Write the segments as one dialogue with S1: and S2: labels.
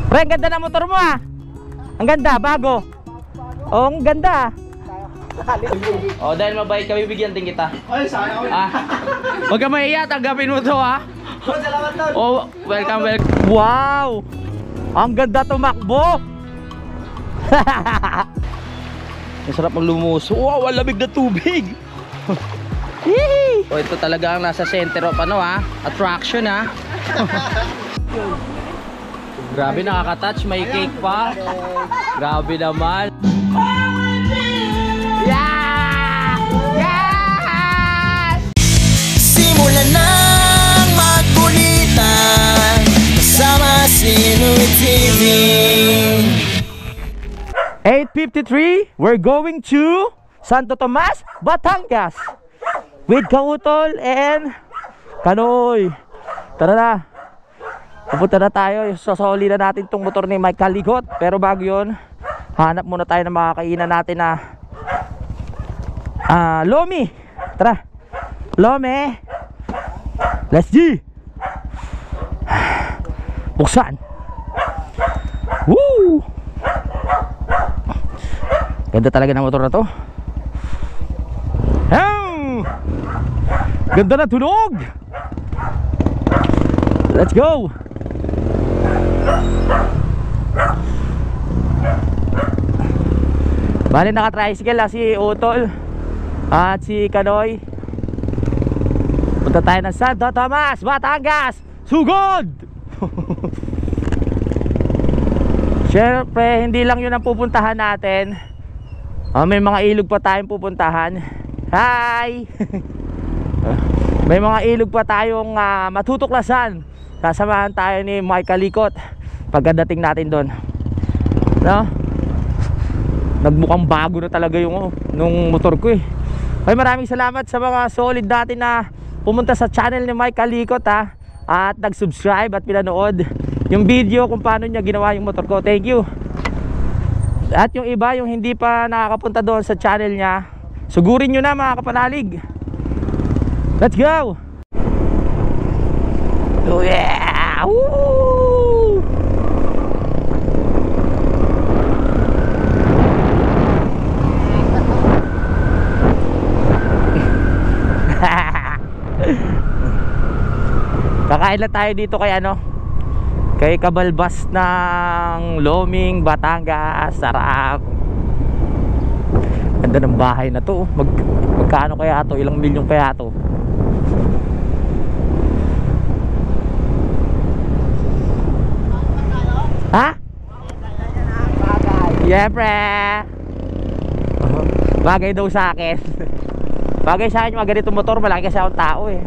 S1: Pre, ang ganda ng motor mo ah. Ang ganda, bago. Oh, ang ganda. Oh, dahil mabait kami, bigyan din kita.
S2: Ay, sayang.
S1: Huwag ka mahiya, tanggapin mo to ha.
S2: Salamat tol.
S1: Oh, welcome. Wow! Ang ganda tumakbo. Masarap ang lumus. Wow, ang lamig na tubig. Oh, ito talaga ang nasa center of ano ha, attraction ha. Grabe, nakaka-touch, may cake pa. Grabe naman. Yeah! Yes!
S3: Simulan ng magkulitan kasama si Louie TV.
S1: 8:53, we're going to Santo Tomas, Batangas with Kautol and Kanoy. Tara na, pupunta na tayo. Sasoli na natin tong motor ni Mike Kalikot. Pero bago yun, hanap muna tayo ng mga kainan natin na Lomi. Tara, Lomi. Let's go. Buksan. Woo! Ganda talaga ng motor na to. Ganda na tunog. Let's go. Bale, naka-tricycle si Utol at si Kanoy. Punta tayo ng Santo Tomas, Batangas. Sugod. Siyempre, hindi lang yun ang pupuntahan natin. May mga ilog pa tayong pupuntahan. Hi! May mga ilog pa tayong matutuklasan. Sasamahan tayo ni Mike Kalikot pagdating natin doon. No? Nagmukhang bago na talaga yung nung motor ko eh. Ay, maraming salamat sa mga solid natin na pumunta sa channel ni Mike Kalikot ha, at nag-subscribe at pinanood yung video kung paano niya ginawa yung motor ko. Thank you. At yung iba, yung hindi pa nakakapunta doon sa channel niya, sugurin nyo na mga kapanalig. Let's go. Oh yeah. Woo! Kakain lang tayo dito kay ano, kay Kabalbas ng Loming, Batangas. Sarap. Ganda ng bahay na to. Magkano kaya to? Ilang milyon kaya to? Ha? Yeah, pre. Bagay daw sa akin. Bagay sa akin yung mga ganitong motor. Malaki kasi akong tao eh.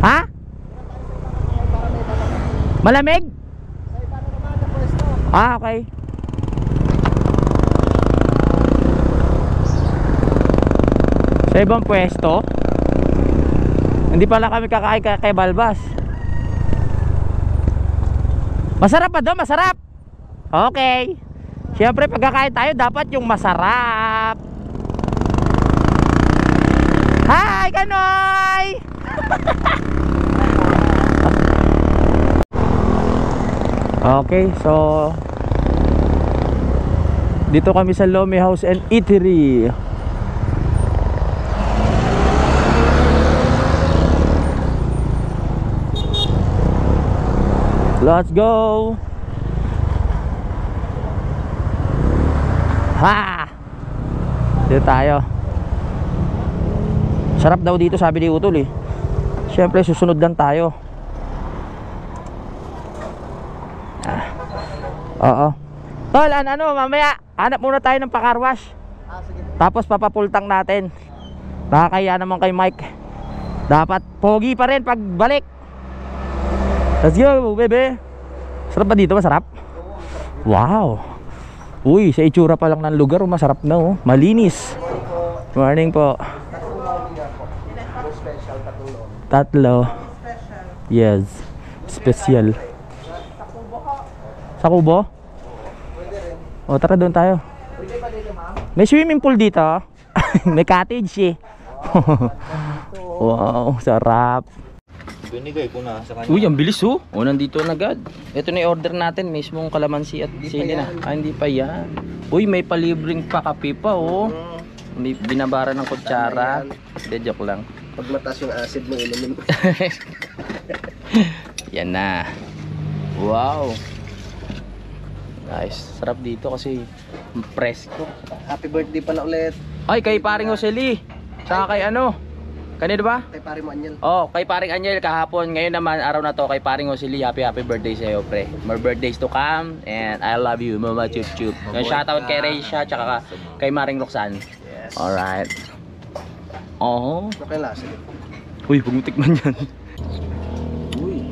S1: Ha? Malamig? Ah, okay. Sa ibang pwesto? Hindi pala kami kakain kay Balbas. Masarap pa doon, masarap. Okay. Siyempre pagkakain tayo dapat yung masarap. Hi, Kanoy! Okay, so dito kami sa Lomi House and Eatery. Let's go. Ha! Dito tayo. Sarap daw dito sabi ni Utol eh. Siyempre susunod lang tayo. Oo. Tol, ano, mamaya hanap muna tayo ng pakarwash.
S2: Sige.
S1: Tapos papapultang natin. Nakakaya naman kay Mike. Dapat pogi pa rin pag balik. Let's go, bebe. Sarap ba dito? Masarap? Wow. Uy, sa itsura pa lang ng lugar, masarap na oh. Malinis. Morning po. Tatlo. Yes. Special. Sa Kubo? O, tara doon tayo.
S2: Pwede ba dito, ma'am?
S1: May swimming pool dito. May cottage eh. Wow, sarap.
S2: Binigay ko na sa kanya.
S1: Uy, ang bilis oh. O, nandito na agad. Ito na yung order natin, mismong kalamansi at sili na. Ah, hindi pa yan. Uy, may palibreng pakape pa oh. May binabara ng kutsara. Hindi, joke lang.
S2: Pag mataas yung acid mo, inumin ko.
S1: Yan na. Wow. Nice. Sarap dito kasi presko.
S2: Happy birthday pala ulit.
S1: Ay, kay paring Josely. Saka kay ano? Kanino ba?
S2: Kay pare mo Anyel.
S1: Oh, kay paring Anyel kahapon. Ngayon naman, araw na to, kay paring Josely. Happy birthday sa'yo, pre. More birthdays to come. And I love you, Mama Chup Chup. Shoutout kay Reisha, tsaka kay Maring Roxanne.
S2: Yes.
S1: Alright. Oh.
S2: Okay lasa.
S1: Uy, huwag mo tikman yan. Uy.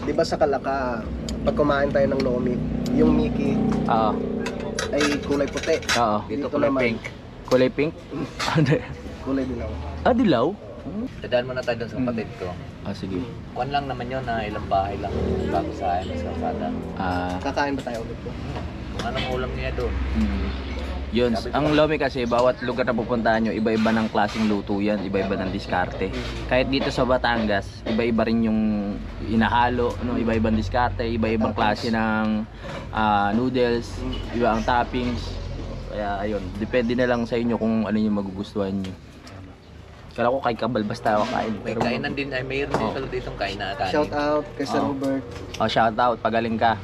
S2: Di ba sa Kalaka, pag kumain tayo ng lomi, yung Mickey
S1: Oo.
S2: ay kulay puti.
S1: Oo.
S2: Dito kulay
S1: naman.
S2: pink.
S1: Kulay pink?
S2: Kulay dilaw.
S1: Ah, dilaw?
S4: Dadaan muna tayo dun sa kapatid ko.
S1: Ah, sige.
S4: Kuan lang naman yun na ilang bahay lang bago sa amin sa kalsada.
S1: Ah,
S2: Kakain ba tayo ulit po?
S4: Kung anong ulam niya doon.
S1: yun. Ang Lomi kasi, bawat lugar na pupuntahan nyo, iba-iba ng klaseng luto yan. Iba-iba ng diskarte. Kahit dito sa Batangas, iba-iba rin yung inahalo. No? Iba-ibang diskarte, iba-ibang klase ng noodles, iba ang toppings. Kaya ayun, depende na lang sa inyo kung ano yung magugustuhan nyo. Kala ko kay Kabal basta kakain.
S4: May kainan din, ay mayroon din pala ditong kainan.
S2: Shout out kay Sir
S1: Oh.
S2: Robert.
S1: Oh, shout out, pagaling ka.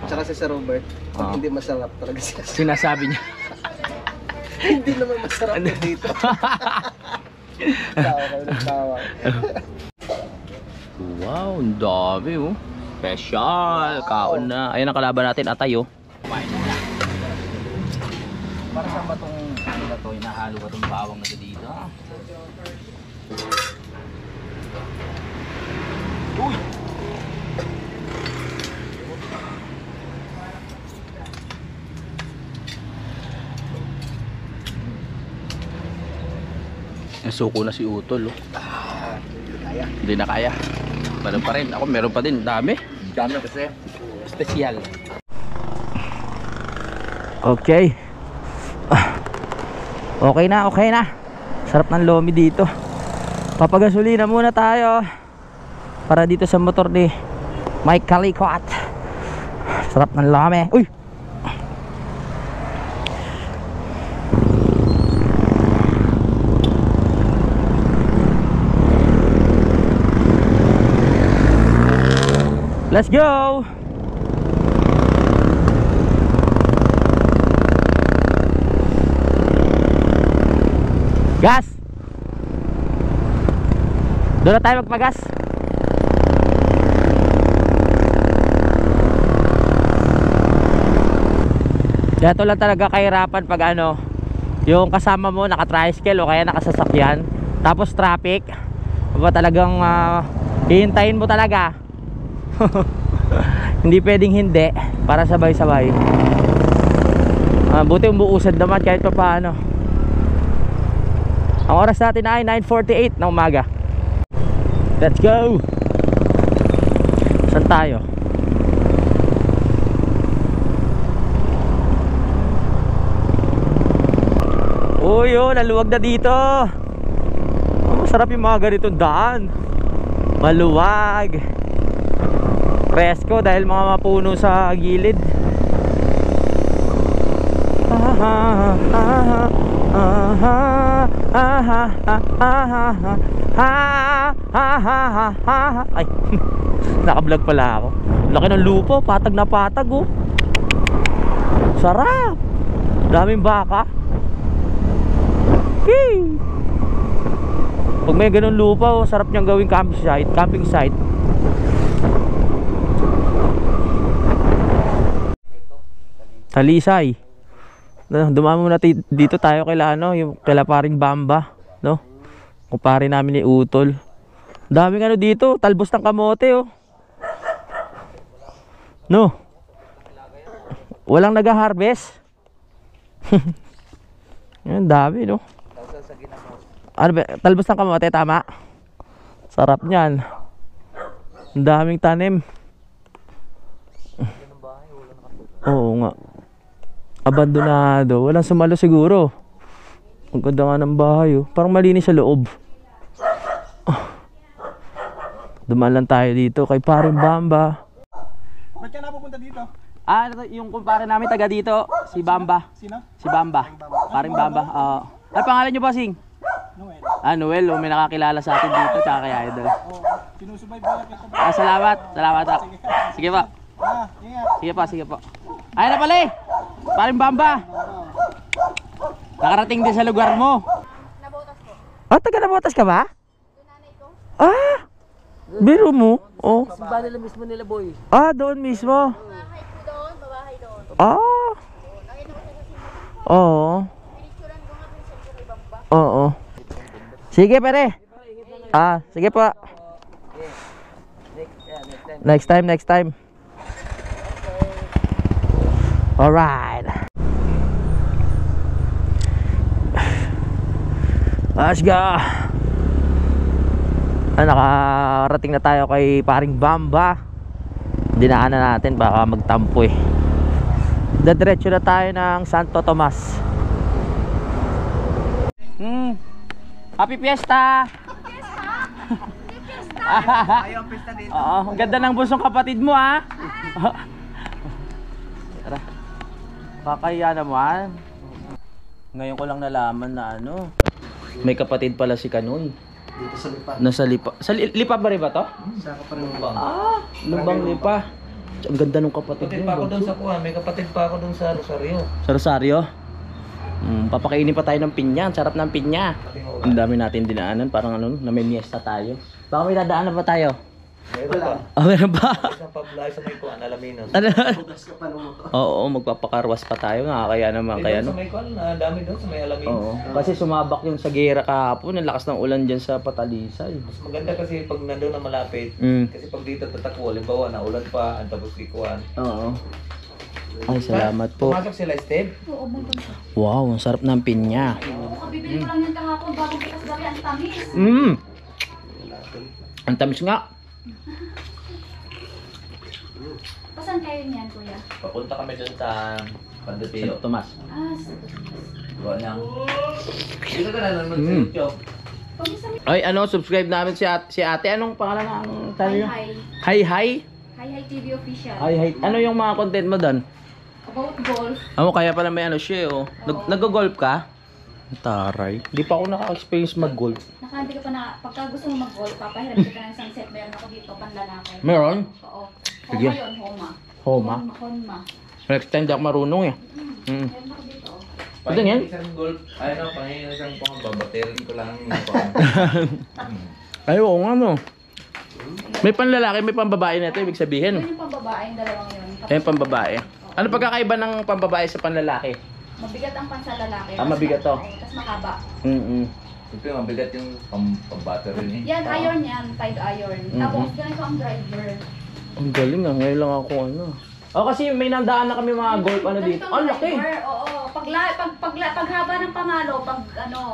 S2: Tsaka si Sir Robert. Pag
S1: Oh.
S2: hindi masarap talaga siya.
S1: Sinasabi niya.
S2: Hindi naman masarap na dito. Tawa kayo ng tawa.
S1: Wow, ang dami oh. Special, kaon na. Ayun ang kalaban natin, atay oh. Para saan ba itong ano na to? Hinahalo ba itong bawang na dito? Uy! Nasuko na si Utol oh.
S2: Kaya.
S1: Hindi na kaya. Meron pa rin. Ako meron pa din. Dami.
S4: Dami kasi.
S1: Special. Okay. Okay na, okay na. Sarap ng lomi dito. Papagasolina muna tayo para dito sa motor ni Mike Calicot. Sarap ng lomi. Uy! Let's go! Gas! Doon na tayo magpagas. Ito lang talaga kahirapan pag ano, yung kasama mo naka-tricycle o kaya nakasasakyan, tapos traffic, ba talagang hihintayin mo talaga. Hindi pwedeng hindi para sabay-sabay. Buti umuusad naman kahit pa paano. Ang oras natin ay 9:48 ng umaga. Let's go. Saan tayo? Uy, oh, naluwag na dito. Masarap yung mga ganitong daan. Maluwag. Presko dahil mga mapuno sa gilid. Ay, naka-vlog pala ako. Laki ng lupo, patag na patag oh. Sarap. Daming baka. Hey! Pag may ganun lupa oh, sarap niyang gawing camping site. Talisay. Dumamo muna dito tayo kila ano, yung kila paring Bamba, no? Kumpare namin ni Utol. Daming ano dito, talbos ng kamote oh. No. Walang nag-harvest. Yan dami no. Ano ba, talbos ng kamote tama? Sarap niyan. Ang daming tanim. Oo nga. Abandonado. Walang sumalo siguro. Ang ganda nga ng bahay oh. Parang malinis sa loob. Dumaan lang tayo dito kay Paring Bamba.
S2: Ba't ka napupunta dito?
S1: Yung kumpare namin taga dito, si Bamba.
S2: Sino?
S1: Si Bamba. Paring Bamba. Ano pangalan niyo, bossing?
S2: Noel.
S1: Noel. Oh, may nakakilala sa atin dito, tsaka kay Idol.
S2: Sinusubaybayan kita.
S1: Salamat. Salamat. Sige pa.
S2: Ingat.
S1: Sige po. Ayun na pala eh. Paring Bamba. Nakarating din sa lugar mo.
S5: Nabotas ko.
S1: Taga Nabotas ka ba?
S5: Nanay ko.
S1: Biro mo? Oh.
S4: Simba nila mismo nila, boy.
S1: Doon mismo.
S5: Bahay ko doon, babahay doon.
S1: Ah.
S5: Nakita ko siya sa simula.
S1: Oo.
S5: Pinicturan ko nga kung saan ko ibang ba.
S1: Oo. Sige, pare. Sige po. Next time. Alright. Let's go. Nakarating na tayo kay Paring Bamba. Dinaanan natin, baka magtampo eh. Diretso na tayo ng Santo Tomas. Happy Fiesta!
S2: Ayaw ang pista dito.
S1: Oo, ang ganda ng busong kapatid mo ha. Tara. Kakaya naman. Ngayon ko lang nalaman na may kapatid pala si Kanoy.
S2: Dito sa Lipa.
S1: Nasa Lipa. Lipa ba rin ba to?
S2: Saka pa rin Lubang.
S1: Lubang Lipa. Ang ganda ng kapatid
S4: Kapatid
S1: mo.
S4: pa ako doon sa kuha. May kapatid pa ako doon sa Rosario.
S1: Sa Rosario? Papakainin pa tayo ng pinya. Ang sarap ng pinya. Ang dami natin dinaanan. Parang namimiesta tayo. Baka may dadaanan pa tayo.
S4: Meron pa.
S1: Meron ba?
S4: Isang pablay sa may kuha, Alaminos.
S2: Bugas ka pa ng motor.
S1: Oo, magpapakarwas pa tayo. Kaya naman. Kaya
S4: Sa may kuha, dami doon sa may Alaminos.
S1: Oo. Kasi sumabak yung sa gera kahapon. Ang lakas ng ulan dyan sa Patalisay.
S4: Mas maganda kasi pag nandun na malapit.
S1: Mm.
S4: Kasi pag dito tatakbo, halimbawa naulan pa, tapos ikuan.
S1: Oo. Ay, salamat po.
S4: Pumasok sila, Steve.
S5: Oo, buntun ko.
S1: Wow, ang sarap ng pinya.
S5: Kabibili ko lang yung kahapon bago bukas gabi ang tamis.
S1: Ang tamis nga.
S5: Pasan kayo niyan, kuya?
S4: Papunta kami doon sa Pandapio.
S1: Tomas.
S4: Gawa niyang. Dito ka na naman sa YouTube.
S1: Ay, subscribe namin si ate. Anong pangalan ng channel niyo?
S5: Hi.
S1: Hi
S5: TV official.
S1: Hi. Ano yung mga content mo doon?
S5: About golf.
S1: Kaya pala may siya oh. Nag-golf ka? Taray. Hindi pa ako naka-experience mag-golf.
S5: Hindi ka pa na, pagka gusto mo mag-golf, papahiram kita ng isang set. Meron ako dito, panlalaki.
S1: Meron?
S5: Oo.
S1: Sige.
S5: Homa yun, Homa.
S1: Homa?
S5: Homa.
S1: Next time di ako marunong eh.
S5: Meron ako dito.
S1: Ito yan?
S4: Isang golf, pangingin isang pang-babaterin ko lang.
S1: Ay, oo nga no. May panlalaki, may pambabae na ito, ibig
S5: Yun
S1: sabihin.
S5: yung pambabae, yung dalawang yun.
S1: Yung pambabae. Ano pagkakaiba ng pambabae sa panlalaki?
S5: Mabigat ang pansalalaki.
S1: Mabigat to.
S5: Tapos makaba.
S4: Siyempre, mabigat yung pang-baterin eh.
S5: Yan, iron yan, tied iron. Tapos ganito ang driver.
S1: Ang galing ah, ngayon lang ako kasi may nandaan na kami mga golf dito.
S5: Ganito ang
S1: Ang laki!
S5: driver, oo. Paghaba ng pamalo,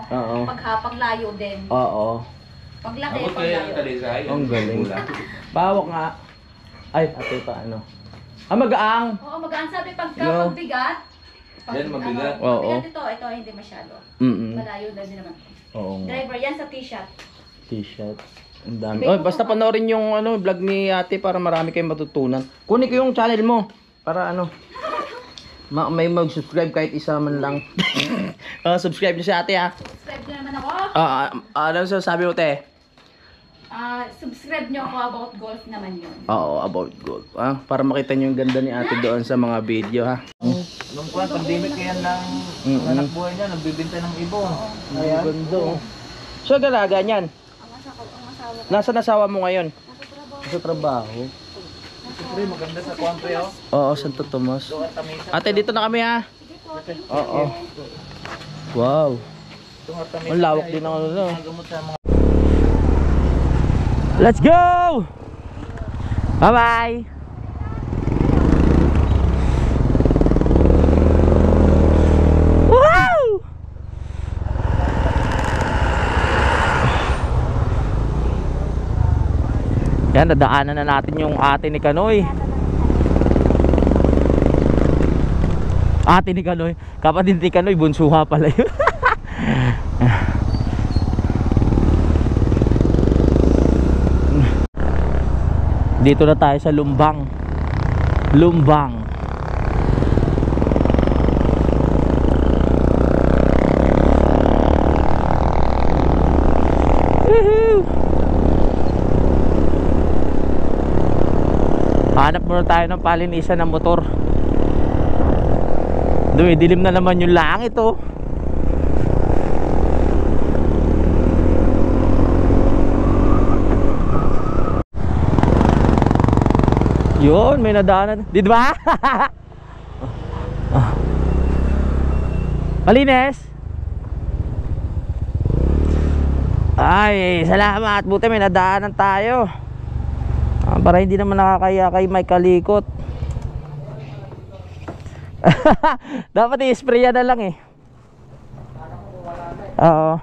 S1: Oo.
S5: paglayo din.
S1: Oo.
S5: Paglaki,
S4: Abot kayo ang
S5: paglayo.
S4: talisay.
S1: Ang galing. Bawak nga. Ay, ate pa magaang.
S5: Oo, magaan sabi pagka
S1: No.
S5: magbigat.
S4: Yan, mabigat.
S1: Oo.
S5: Mabigat ito hindi masyado. Malayo na din naman.
S1: Oo nga.
S5: Driver, yan sa t-shirt.
S1: T-shirt. Ang dami. Basta panoorin yung vlog ni ate para marami kayong matutunan. Kunin ko yung channel mo para may mag-subscribe kahit isa man lang. Subscribe niyo si ate ha.
S5: Subscribe nyo naman ako.
S1: Ano sasabi mo te?
S5: Subscribe nyo ako about golf naman yun.
S1: Oo, about golf. Para makita niyo yung ganda ni ate doon sa mga video ha.
S4: Nung kuha, pandemic yan lang. Anak buhay niya, nagbibinta ng ibon.
S1: Ang ganda oh. So galaga niyan.
S5: Ang asawa ko.
S1: Nasaan asawa mo ngayon? Sa trabaho.
S4: Siyempre, maganda sa kuha pre oh.
S1: Oo, Santo Tomas.
S4: Doon at tamisa.
S1: Ate, dito na kami ha. Oo. Wow.
S4: Doon at tamisa.
S1: Ang lawak din ng
S4: Gamot sa mga
S1: Let's go! Bye-bye! Wow! Yan, nadaanan na natin yung ate ni Kanoy. Ate ni Kanoy. Kapatid ni Kanoy, bunsuha pala yun. Dito na tayo sa Lumbang. Lumbang. Woohoo! Hanap muna tayo ng palinisan ng motor. Dilim na naman yung langit oh. Yun, may nadaanan. Di ba? Malinis. Ay, salamat. Buti may nadaanan tayo. Para hindi naman nakakaya kay Mike Kalikot. Dapat i-spray na lang eh. Oo.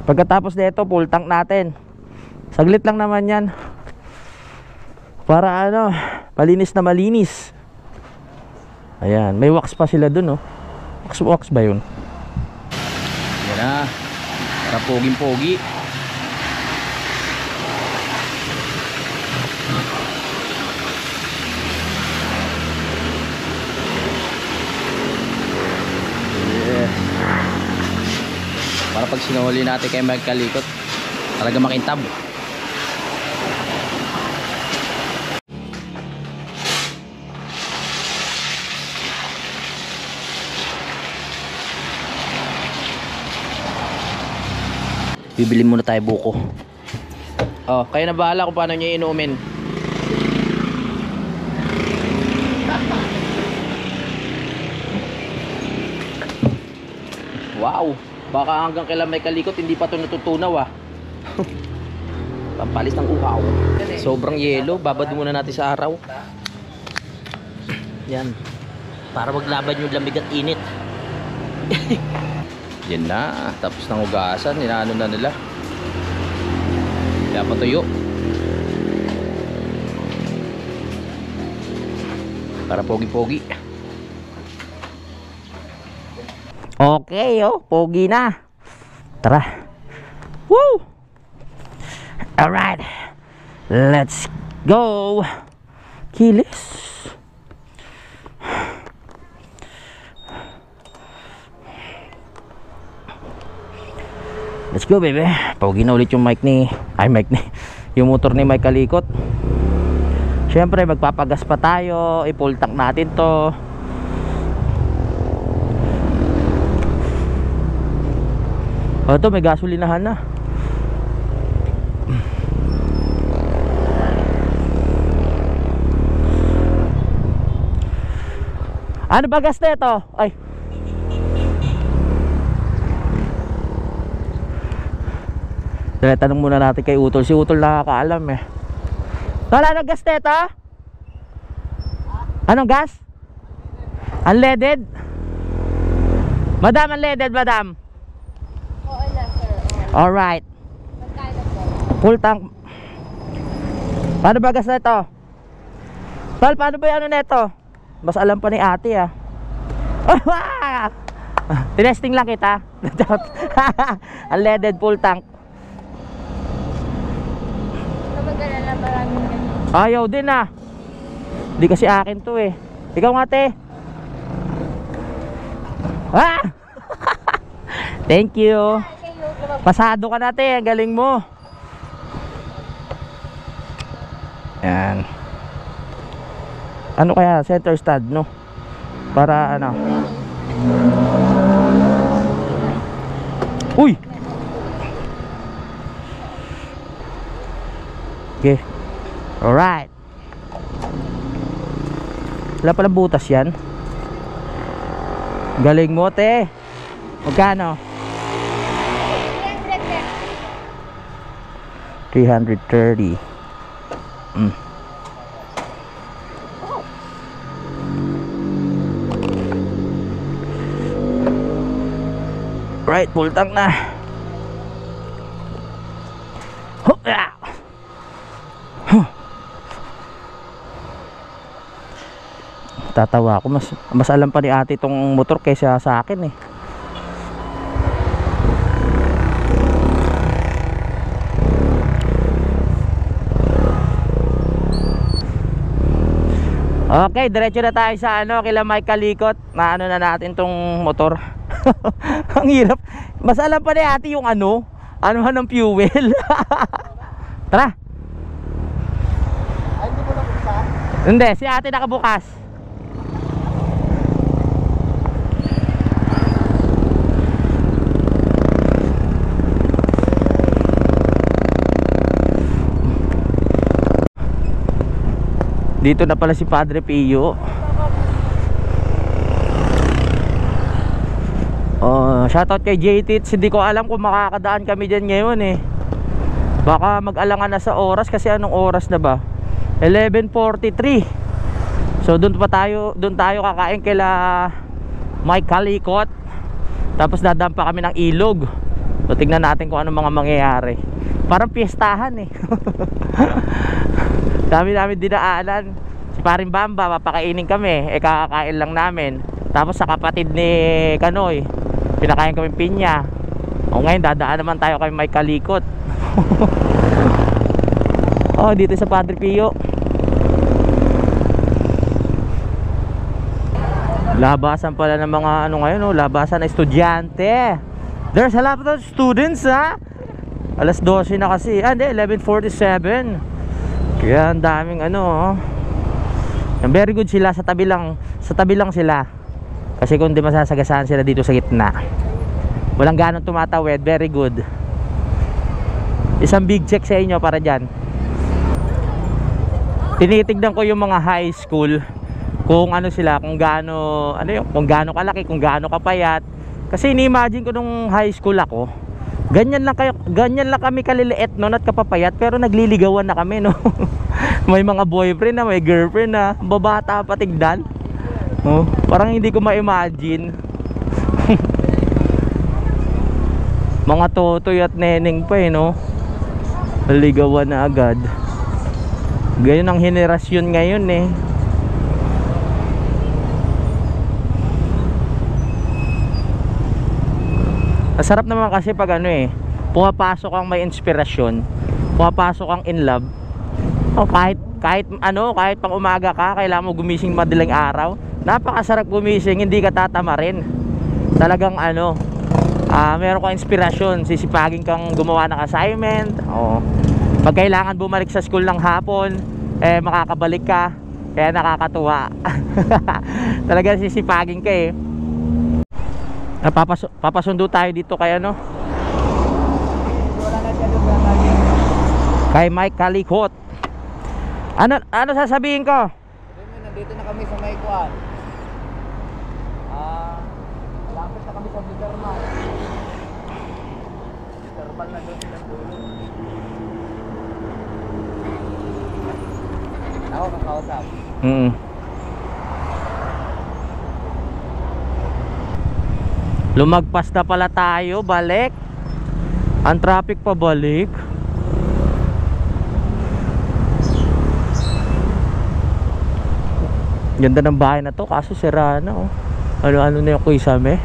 S1: Pagkatapos nito, full tank natin. Saglit lang naman yan. Para ano, malinis na malinis. Ayan, may wax pa sila dun oh. Wax ba yun? Yan na. Para poging-pogi. Para pag sinuhuli natin kay Mike Kalikot, talaga makintab. Bibili muna tayo buko. Oh, kayo na bahala kung paano nyo inumin. Wow, baka hanggang kailan May Kalikot hindi pa ito natutunaw ah. Pampalis ng uhaw. Sobrang yelo, babad muna natin sa araw. Yan, para maglaban yung lamig at init. Yan na, tapos ng ugasan, inaano na nila. Kaya patuyo. Para pogi-pogi. Okay, oh, pogi na. Tara. Woo! Alright. Let's go. Kilis. Let's go, baby. Pogi na ulit yung mic ni... Ay, mic ni... Yung motor ni Mike Kalikot. Siyempre, magpapagas pa tayo. I-full tank natin to. O, ito, may gasolinahan na. Ano ba gas na ito? Ay. Tanong muna natin kay Utol. Si Utol nakakaalam eh. Wala anong gas na ito? Anong gas? Unleaded? Madam, unleaded, madam.
S5: Oo na, sir.
S1: Alright.
S5: Magkano po?
S1: Full tank. Paano ba gas na ito? Tol, paano ba yung ano na ito? Mas alam pa ni ate ah. Tinesting lang kita. Unleaded full tank.
S5: Magkano na maraming ganyan.
S1: Ayaw din ah. Di kasi akin to eh. Ikaw nga te. Ah! Thank you. Pasado ka na te. Ang galing mo. Yan. Ano kaya? Center stud no? Para ano? Uy! Okay. Alright. Wala palang butas yan. Galing mo te. Magkano? 330. Right, full tank na. Tatawa ako, mas alam pa ni ate itong motor kaysa sa akin eh. Okay, diretso na tayo sa kila Mike Kalikot. Na na natin tong motor. Ang hirap. Mas alam pa ni ate yung anuhan ng fuel. Tara.
S2: Ay, hindi mo na punta?
S1: Hindi, si ate nakabukas. Dito na pala si Padre Pio. Shoutout kay JTits. Hindi ko alam kung makakadaan kami dyan ngayon eh. Baka mag-alangan na sa oras. Kasi anong oras na ba? 11:43. So doon tayo kakain kila Mike Kalikot. Tapos dadaan pa kami ng ilog. So tignan natin kung ano mga mangyayari. Parang piyestahan eh. Dami namin dinaanan. Si Paring Bamba, papakainin kami. Kakakain lang namin. Tapos sa kapatid ni Kanoy, pinakain kami pinya. O ngayon dadaan naman tayo kay Mike Kalikot. Dito sa Padre Pio. Labasan pala ng mga ngayon, labasan na estudyante. There's a lot of students Alas 12 na kasi. Hindi, 11:47. Kaya ang daming very good sila, sa tabi lang sila. Kasi kung di masasagasaan sila dito sa gitna. Walang ganong tumatawid, very good. Isang big check sa inyo para dyan. Tinitignan ko yung mga high school kung sila, kung gaano kung gaano kalaki, kung gaano kapayat. Kasi ini-imagine ko nung high school ako, ganyan lang kami kaliliit noon at kapapayat, pero nagliligawan na kami May mga boyfriend na, may girlfriend na, babata pa tignan. Parang hindi ko ma-imagine. Mga totoy at neneng pa naligawan na agad. Ganyan ang henerasyon ngayon eh. Masarap naman kasi pag pumapasok kang may inspirasyon, pumapasok kang in love. Kahit pang umaga ka, kailangan mo gumising madaling araw. Napakasarap gumising, hindi ka tatama rin. Talagang meron kang inspirasyon, sisipagin kang gumawa ng assignment. Pag kailangan bumalik sa school ng hapon, makakabalik ka. Kaya nakakatuwa. Talagang sisipagin ka eh. Papasundo tayo dito kay kay Mike Kalikot. Ano sasabihin ko?
S4: Nandito na kami sa Maikuan. Lapit na kami sa Biderman. Biderman na doon silang dulo. Ako kakausap.
S1: Lumagpas na pala tayo, balik. Ang traffic pa balik. Ganda ng bahay na to, kaso sira na Ano na yung kuisame.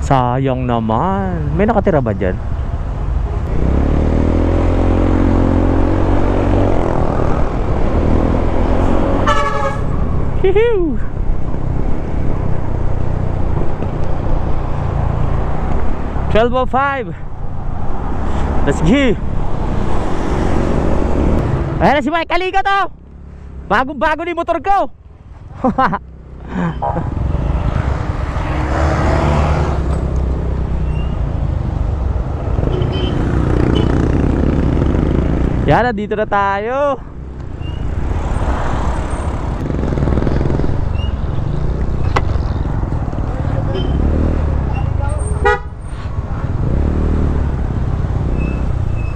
S1: Sayang naman. May nakatira ba dyan? Hihiw! $12.05. Let's go. Ayan na si Mike Kalikot bagong-bago ni motor ko. Yan na, dito na tayo.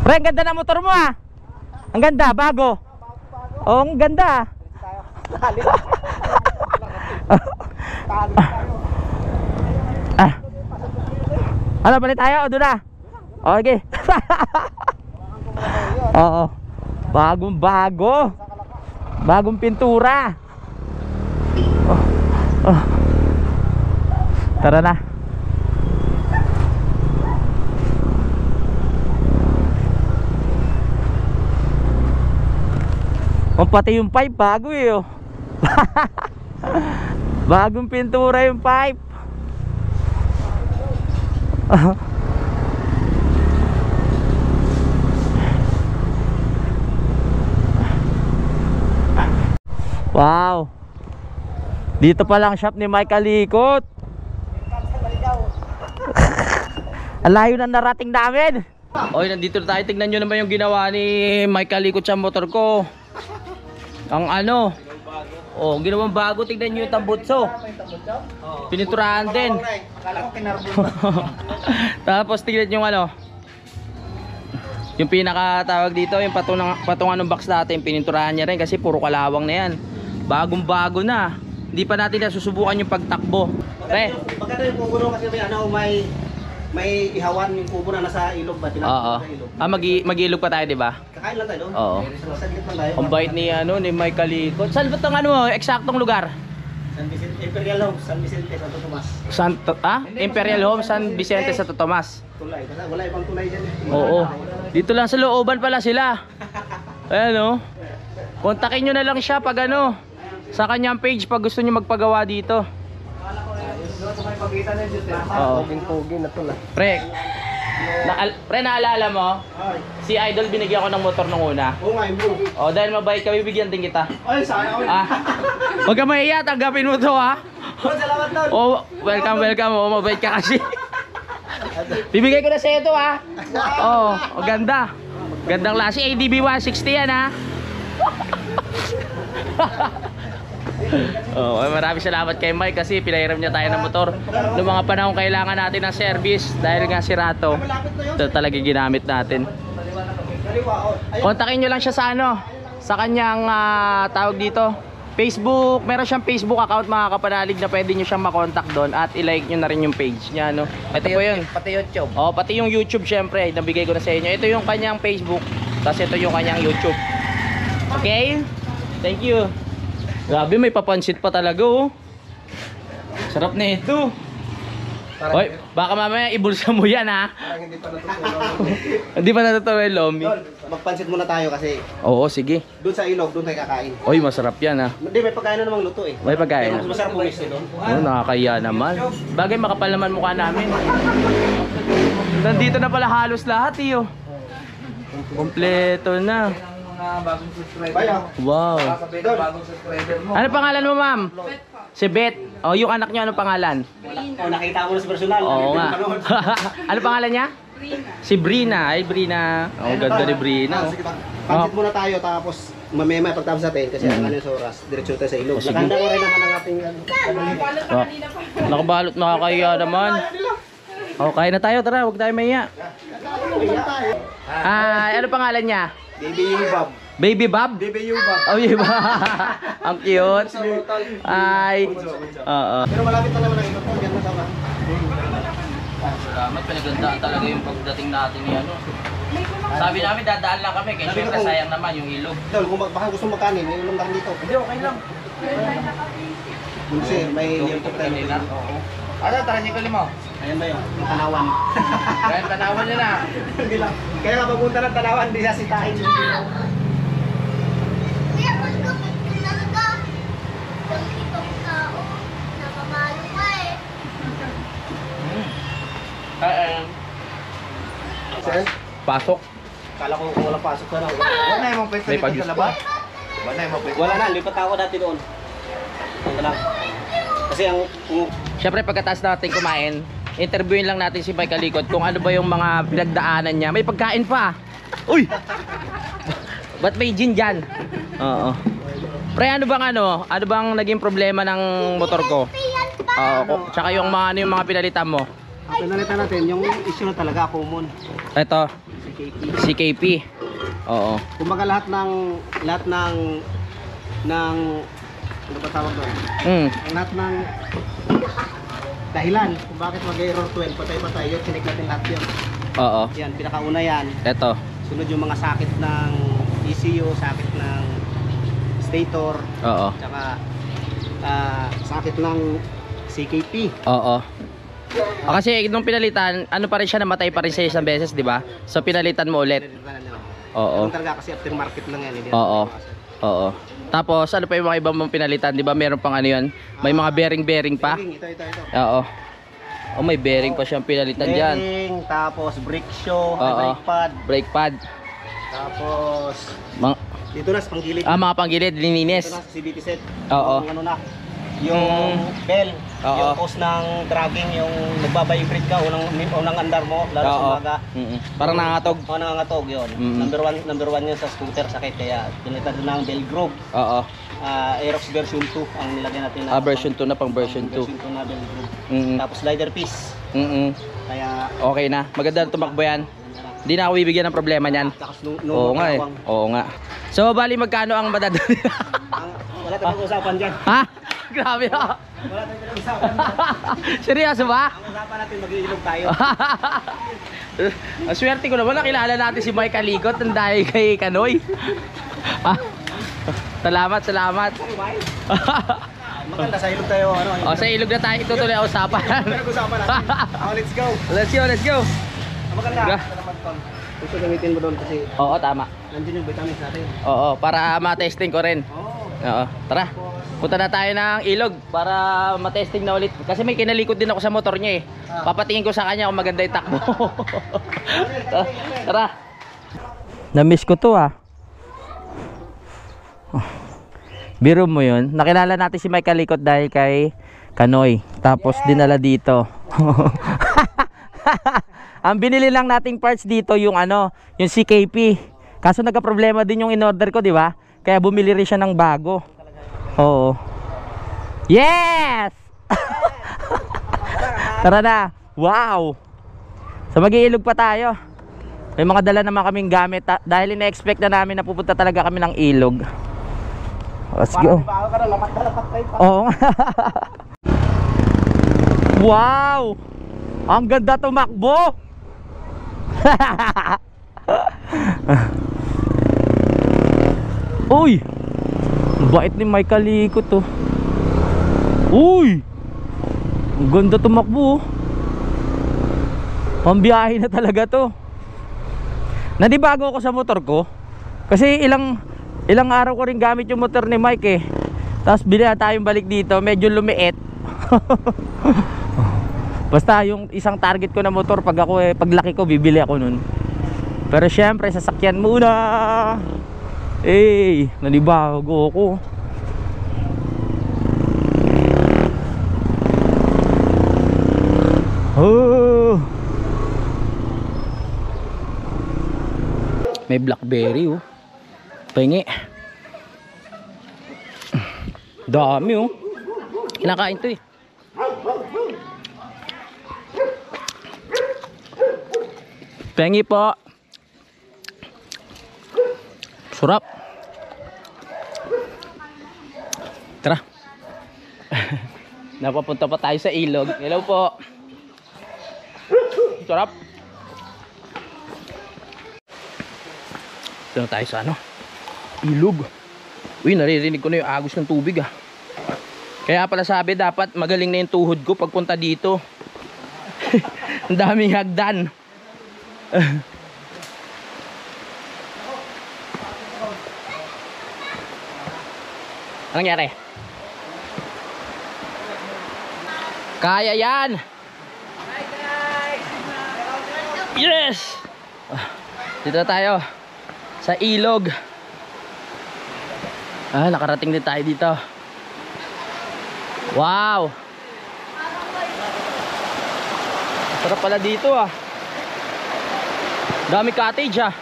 S1: Pre, ang ganda na motor mo Ang ganda, bago. Ang ganda. Ano, balik tayo o doon na? Okay. Oo. Bagong bago. Bagong pintura. Tara na. Pati yung pipe bago eh oh. Bagong pintura yung pipe. Wow. Dito pa lang shop ni Mike Kalikot. Ang layo na narating namin. Oy, nandito na tayo. Tignan nyo naman yung ginawa ni Mike Kalikot sa motor ko. Ang ano, oh, ginawang bago. Tignan nyo yung tambutso. Pininturahan din. Tapos tignan nyo yung ano, yung pinakatawag dito, yung patungan ng box natin. Pininturahan niya rin kasi puro kalawang na yan. Bagong bago na. Hindi pa natin nasusubukan yung pagtakbo.
S2: Maganda yung kubo kasi may ihawan yung kubo na nasa ilog ba?
S1: Oo. Mag-iilog pa tayo, di ba?
S2: Kakain lang tayo doon.
S1: Oo.
S2: Saglit lang tayo.
S1: Ang bait ni Mike Kalikot. Saan ba 'tong ano, eksaktong lugar?
S2: San Vicente, Imperial Home, San Vicente, Santo Tomas.
S1: Imperial Home, San Vicente, Santo Tomas.
S2: Tulay, kasi wala ibang tulay dyan.
S1: Oo. Dito lang sa looban pala sila. Ayan o. Kontakin nyo na lang siya pag ano, sa kanyang page pag gusto nyo magpagawa dito. Oo.
S2: Poging na tulay.
S1: Pre, naalala mo? Si Idol binigyan ko ng motor nung una.
S2: Oo nga, bro.
S1: O dahil mabait ka, bibigyan din kita.
S2: Ay, sayang.
S1: Huwag ka mahiya, tanggapin mo to ha.
S2: Salamat doon.
S1: Oh, welcome. Oh, mabait ka kasi. Bibigay ko na sa iyo to ha. Oh, ganda. Gandang lasi, ADB 160 yan ha. Oh, maraming salamat kay Mike kasi pinahiram niya tayo ng motor noong mga panahon kailangan natin ng service dahil nga sirato. Ito talaga ginamit natin. Kontakin nyo lang siya sa ano, sa kanyang tawag dito, Facebook. Meron siyang Facebook account mga kapanalig na pwede nyo siyang makontak doon at i-like nyo na rin yung page niya, no? Ito po yun.
S4: Pati YouTube.
S1: Oh, pati yung YouTube syempre, nabigay ko na sa inyo. Ito yung kanyang Facebook, tapos ito yung kanyang YouTube. Okay? Thank you. Grabe, may papansit pa talaga oh. Sarap na ito. Hoy, baka mamaya ibulsa mo yan ha.
S2: Parang hindi pa natutunan.
S1: Hindi pa natutuwa yung lomi.
S2: Magpansit muna tayo kasi
S1: Oo, sige.
S2: doon sa ilog, doon tayo kakain.
S1: Oy, masarap yan ha.
S2: Hindi, may pagkain na namang luto eh.
S1: May pagkain
S2: Mas
S1: na.
S2: masarap pumisti doon.
S1: Oh, nakakaya naman. Bagay makapal naman mukha namin. Nandito na pala halos lahat eh oh. Kompleto na.
S4: Mga bagong subscriber.
S2: Bayaw.
S1: Wow.
S4: Sabi ng bagong subscriber mo.
S1: Ano pangalan mo, ma'am? Si Beth. Oh, yung anak niyo ano pangalan?
S2: Oh, nakita mo na sa personal.
S1: Oo nga. Ano pangalan niya? Si Brina. Ay, Brina. Oh, ganda ni Brina.
S2: Sige, pansit muna tayo tapos mamaya pagtapos natin kasi ang ano sa oras, diretso tayo sa ilog.
S1: Oh, sige.
S2: Nakanda ko rin naman ang ating
S1: Oh, nakabalot, nakakaya naman. Oh, kain na tayo. Tara, huwag tayo mahiya. Ano pangalan niya?
S2: Baby Yubab.
S1: Baby Bob?
S2: Baby Yubab.
S1: Oh, Baby Bob. Ang cute. Ay. Oo.
S2: Pero malapit na naman ang ilog. Diyan na sama.
S1: Salamat, pinagandaan talaga yung pagdating natin ni ano. Sabi namin dadaan lang kami kasi syempre sayang naman yung ilog.
S2: Dol, kung baka gusto mo kanin, may ulong lang dito.
S1: Hindi, okay lang.
S2: Kasi may liyempok tayo nila.
S1: Oo.
S4: Ano, tara niyo ko limo.
S2: Ayan ba yun? Yung tanawan.
S4: Kaya tanawan niyo na.
S2: Hindi lang. Kaya nga papunta ng tanawan, di sasitahin.
S6: Kaya magkapit ka talaga. Yung itong tao, napamalo ka eh.
S2: Sir,
S1: Pasok.
S2: kala ko kung walang pasok ka na.
S4: Wala na yung pwede
S1: May
S4: dito
S1: pag-juice
S4: sa labas. Wala na yung pwede.
S2: Wala na, lipat ako dati doon. Ito lang. Kasi ang
S1: Syempre pagkatapos natin kumain, interviewin lang natin si Mike Kalikot kung ano ba yung mga pinagdaanan niya. May pagkain pa. Uy! Ba't may gin dyan? Oo. Pre, ano bang naging problema ng motor ko? Oo, tsaka yung mga pinalitan mo.
S2: pinalitan natin, yung issue na talaga common.
S1: Ito, si KP. Oo.
S2: Kumbaga lahat ng ano ba tawag doon? Lahat ng dahilan kung bakit mag-error 12, patay-patay yun, sinig natin lahat yun.
S1: Oo.
S2: Yan, pinakauna yan.
S1: Ito.
S2: Sunod yung mga sakit ng ECU, sakit ng stator,
S1: Oo.
S2: tsaka sakit ng CKP.
S1: Oo. Kasi nung pinalitan, ano pa rin siya, namatay pa rin siya isang beses, di ba? So pinalitan mo ulit. Oo.
S2: Yung talaga kasi aftermarket lang yan. Hindi
S1: Oo.
S2: natin
S1: Oo. Tapos ano pa yung mga ibang mong pinalitan, di ba? Meron pang ano yun? May mga bearing pa.
S2: Ito.
S1: Oo. Oh, may bearing pa siyang pinalitan diyan.
S2: Bearing, tapos brake shoe,
S1: Oo.
S2: brake pad,
S1: Brake pad.
S2: tapos dito na sa panggilid.
S1: Mga panggilid, lininis.
S2: Dito na sa CVT set.
S1: Oo.
S2: Yung ano na, yung bell,
S1: Oo.
S2: yung hose ng dragging, yung nagbabibrate ka, unang andar mo, lalo sa
S1: Oo.
S2: umaga.
S1: Parang nangatog.
S2: Oo, nangangatog yun. Number one yun sa scooter, sakit. Kaya pinalitan na ng bell group.
S1: Oo.
S2: Aerox version 2 ang nilagyan natin na.
S1: Version 2 na, pang version 2.
S2: Version 2 na bell group.
S1: Mm.
S2: Tapos slider piece. Kaya
S1: Okay na. Maganda na tumakbo yan. Hindi na ako bibigyan ng problema niyan.
S2: Tapos
S1: Oo nga eh. Oo nga. So bali magkano ang madadali?
S2: wala tayong usapan dyan.
S1: Ha? Grabe ha.
S2: Wala tayong usapan dyan.
S1: Seryoso ba?
S2: Ang usapan natin, mag-iilog tayo.
S1: Ang swerte ko naman, nakilala natin si Mike Alikot ng dahil kay Kanoy. Salamat.
S2: Maganda, sa ilog tayo.
S1: O sa ilog na tayo, itutuloy ang usapan.
S2: Pinag-usapan natin. Let's go.
S1: Let's go.
S2: Maganda. Salamat, Tol. Gusto gamitin mo doon kasi
S1: Oo, tama.
S2: nandiyan yung vitamins natin.
S1: Oo, para ma-testing ko rin. Oo, tara. Punta na tayo ng ilog para ma-testing na ulit. Kasi may kinalikod din ako sa motor niya eh. Papatingin ko sa kanya kung maganda yung takbo. Tara. Na-miss ko to ah. Biro mo yun. Nakilala natin si Mike Alikot dahil kay Kanoy. Tapos dinala dito. Ang binili lang nating parts dito yung ano, yung CKP. Kaso nagka-problema din yung in-order ko, di ba? Kaya bumili rin siya ng bago. Oo. Yes! Tara na. Wow! So mag-iilog pa tayo. May mga dala naman kaming gamit dahil ina-expect na namin na pupunta talaga kami ng ilog. Let's go. Oo. Wow! Ang ganda tumakbo. Uy! Bait ni Mike Alikot to. Uy! Ang ganda tumakbo. Pambiyahe na talaga to. Nanibago ako sa motor ko. Kasi ilang araw ko rin gamit yung motor ni Mike eh. Tapos bili na tayong balik dito, medyo lumiit. Basta yung isang target ko na motor, paglaki ko bibili ako nun. Pero syempre sasakyan muna. Eh, nanibago ako. Oh. May blackberry oh. Pengi. Dami oh. Kinakain to eh. Pengi po. Surap. Tara. Napapunta pa tayo sa ilog. Hello po. Sarap. Ito na tayo sa ano? Ilog. Uy, naririnig ko na yung agos ng tubig ah. Kaya pala sabi dapat magaling na yung tuhod ko pagpunta dito. Ang daming hagdan. Anong nangyari? Kaya yan. Yes. Dito tayo sa ilog. Nakarating din tayo dito. Wow. Sarap pala dito ah. Dami cottage ah.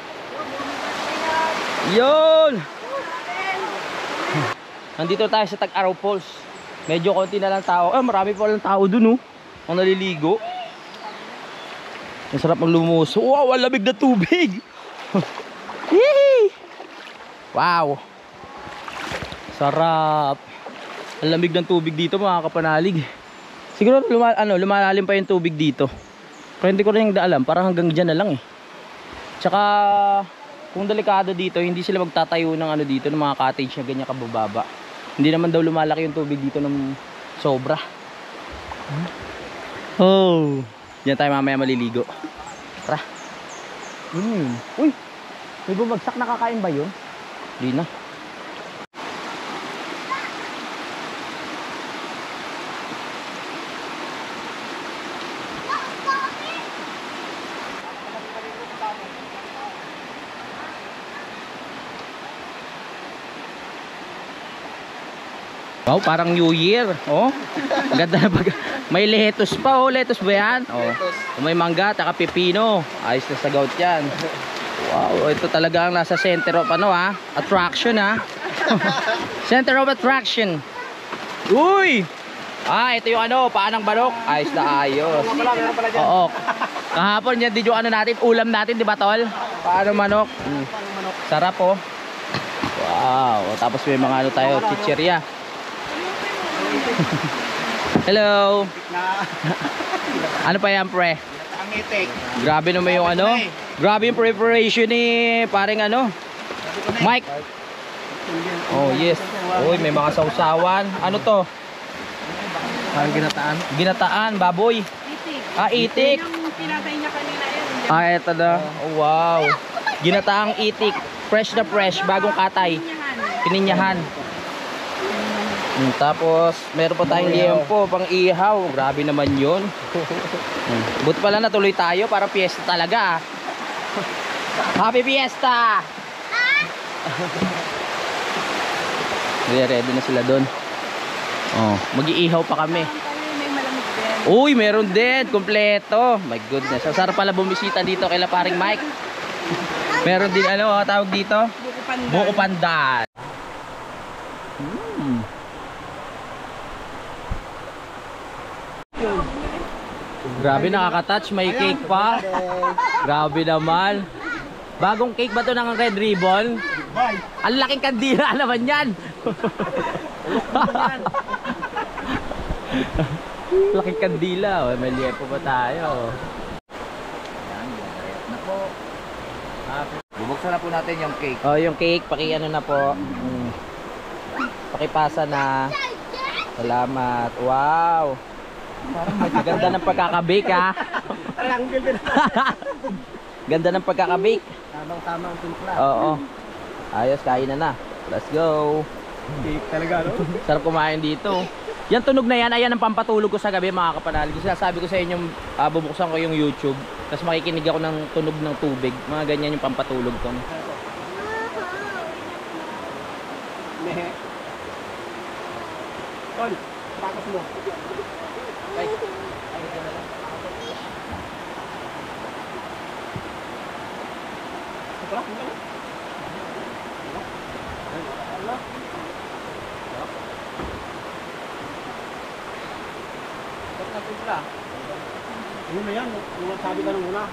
S1: Yun. Nandito tayo sa Tag-Araw Falls. Medyo konti na lang tao. Marami pa lang tao dun oh. Ang naliligo. Ang sarap maglumuso. Wow, ang lamig na tubig. Wow. Sarap. Ang lamig ng tubig dito mga kapanalig. Siguro lumalalim pa yung tubig dito. Pero hindi ko rin alam. Parang hanggang dyan na lang eh. Tsaka kung delikado dito, hindi sila magtatayo ng ano dito, ng mga cottage na ganyan kabababa. Hindi naman daw lumalaki yung tubig dito ng sobra. Oh, diyan tayo mamaya maliligo. Tara. Uy, may bumagsak, nakakain ba yun? Hindi na. Wow, parang New Year. Oh. Ganda na pag may lettuce pa, oh. Lettuce ba yan? Oh. May mangga, taka pipino. Ayos na sa gout yan. Wow, ito talaga ang nasa center of ano ha? Attraction ha. Center of attraction. Uy! Ito yung ano, paanang balok. Ayos na ayos. Oo. Kahapon yan din yung ano natin, ulam natin, di ba tol? Paanong manok. Sarap oh. Wow, tapos may mga ano tayo, chichirya. Hello. Ano pa yan pre?
S2: Ang itik.
S1: Grabe naman yung ano. Grabe yung preparation ni paring ano Mike. Oh yes. Uy, may mga sausawan. Ano to?
S2: Parang ginataan.
S1: Ginataan, baboy. Itik.
S5: Yung pinatay niya kanina yun.
S1: Ito na. Oh, wow. Ginataang itik. Fresh na fresh, bagong katay. Pininyahan. Tapos meron pa tayong liempo pang ihaw. Grabe naman yun. Buti pala natuloy tayo, para piyesta talaga. Happy Fiesta. Ready na sila doon. Oh, mag-iihaw pa kami.
S5: May malamig din.
S1: Uy, meron din, kompleto. My goodness. Ang sarap pala bumisita dito kay paring Mike. Meron din ano, tawag dito?
S5: Buko pandan.
S1: Buko pandan. Grabe, nakaka-touch, may cake pa. Grabe naman. Bagong cake ba to ng Red Ribbon? Ang laking kandila naman yan. Laking kandila. Oh. May liyepo pa tayo.
S4: Bubuksan na po natin yung cake.
S1: Oh, yung cake, paki-ano na po. Pakipasa na. Salamat. Wow. Ganda ng pagkakabake ha. Ganda ng pagkakabake.
S2: Tamang-tama ang timpla.
S1: Oo. Ayos, kain na na. Let's go.
S2: Cake talaga, no?
S1: Sarap kumain dito. Yan tunog na yan, ayan ang pampatulog ko sa gabi mga kapanalig. Sinasabi ko sa inyo, bubuksan ko yung YouTube. Tapos makikinig ako ng tunog ng tubig. Mga ganyan yung pampatulog ko.
S2: Mehe. Tol, pakas mo.
S1: Ay.
S2: Ano na yan? Yung sabi ka nung una.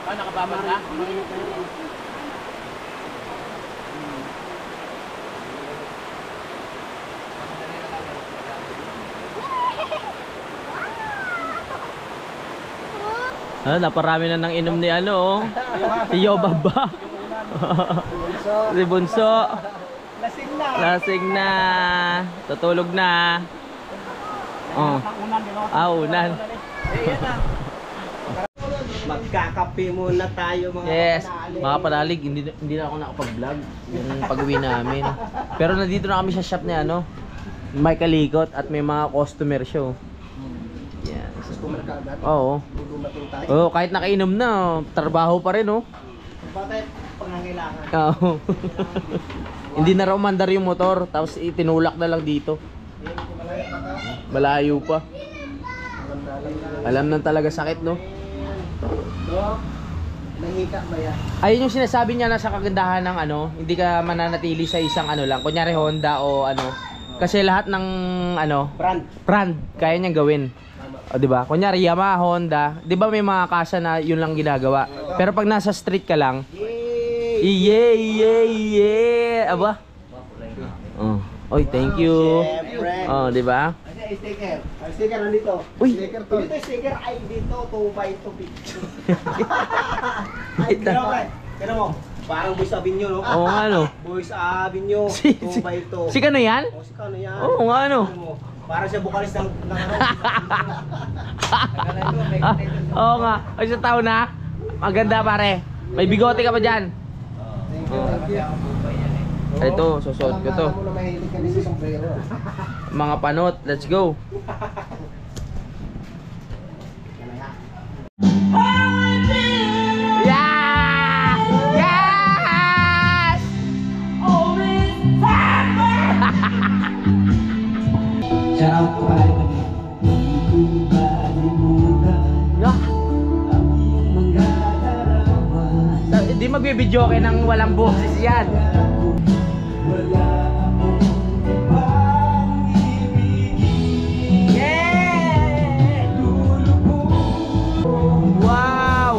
S1: Nakababad na? Naparami na ng inom ni ano oh. Si Yobaba. Si Bunso.
S2: Lasing na.
S1: Lasing na. Tutulog na. Oh. Unan.
S2: Magkakape muna tayo mga
S1: Yes,
S2: kapanalig.
S1: mga panalig, hindi na ako nakapag-vlog yung pag-uwi namin. Pero nandito na kami sa shop ni ano, Mike Alikot at may mga customer show. Yan. Oo. Oo, kahit nakainom na, trabaho pa rin oh.
S2: Bakit pangangailangan?
S1: Oo. Hindi na raw mandar yung motor, tapos itinulak na lang dito. Malayo pa. Alam nang talaga sakit no.
S2: Nangika ba yan?
S1: Ayun yung sinasabi niya na sa kagandahan ng ano, hindi ka mananatili sa isang ano lang, kunyari Honda o ano. Kasi lahat ng ano, brand kaya niyang gawin. O di ba? Kunyari Yamaha, Honda, 'di ba may mga kasa na yun lang ginagawa. Pero pag nasa street ka lang, yeah. Aba. Oh. Oy, thank you. Oh, di ba?
S2: Sticker. Sticker nandito.
S1: Uy.
S2: Sticker to. Dito sticker ay dito 2x2 picture.
S1: Ito.
S2: Pero mo. Parang Boys Avenue, no?
S1: Oo nga, no?
S2: Boys Avenue,
S1: Si-
S2: 2 by 2.
S1: Si Kano yan?
S2: O, si Kano yan?
S1: Oo nga, no?
S2: Parang siya bukalis ng ano.
S1: Oo nga. Ay, isang taon na. Maganda, pare. May bigote ka pa dyan. Ito, susuot ko to. Mga panot, let's go. Yeah! Yes! Yeah. Hindi magbibidyo kayo ng walang boses yan. Yeah! Wow!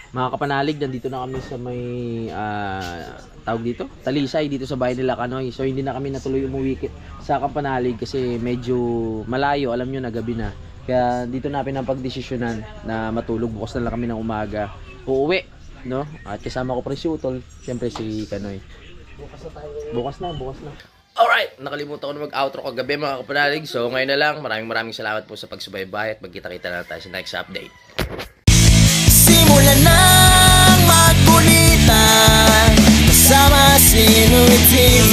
S1: Mga kapanalig, nandito na kami sa may tawag dito, Talisay, dito sa bahay nila Kanoy. So hindi na kami natuloy umuwi sa Kapanalig kasi medyo malayo, alam nyo na gabi na. Kaya dito na pinapagdesisyonan na matulog, bukas na lang kami ng umaga. Uuwi, no? At kasama ko pa rin si Utol, syempre si Kanoy. Bukas na. Alright, nakalimutan ko na mag-outro kagabi mga kapanalig. So ngayon na lang, maraming salamat po sa pagsubaybay at magkita-kita na tayo sa next update.
S3: Simulan ng magkulitan kasama si Inoy TV.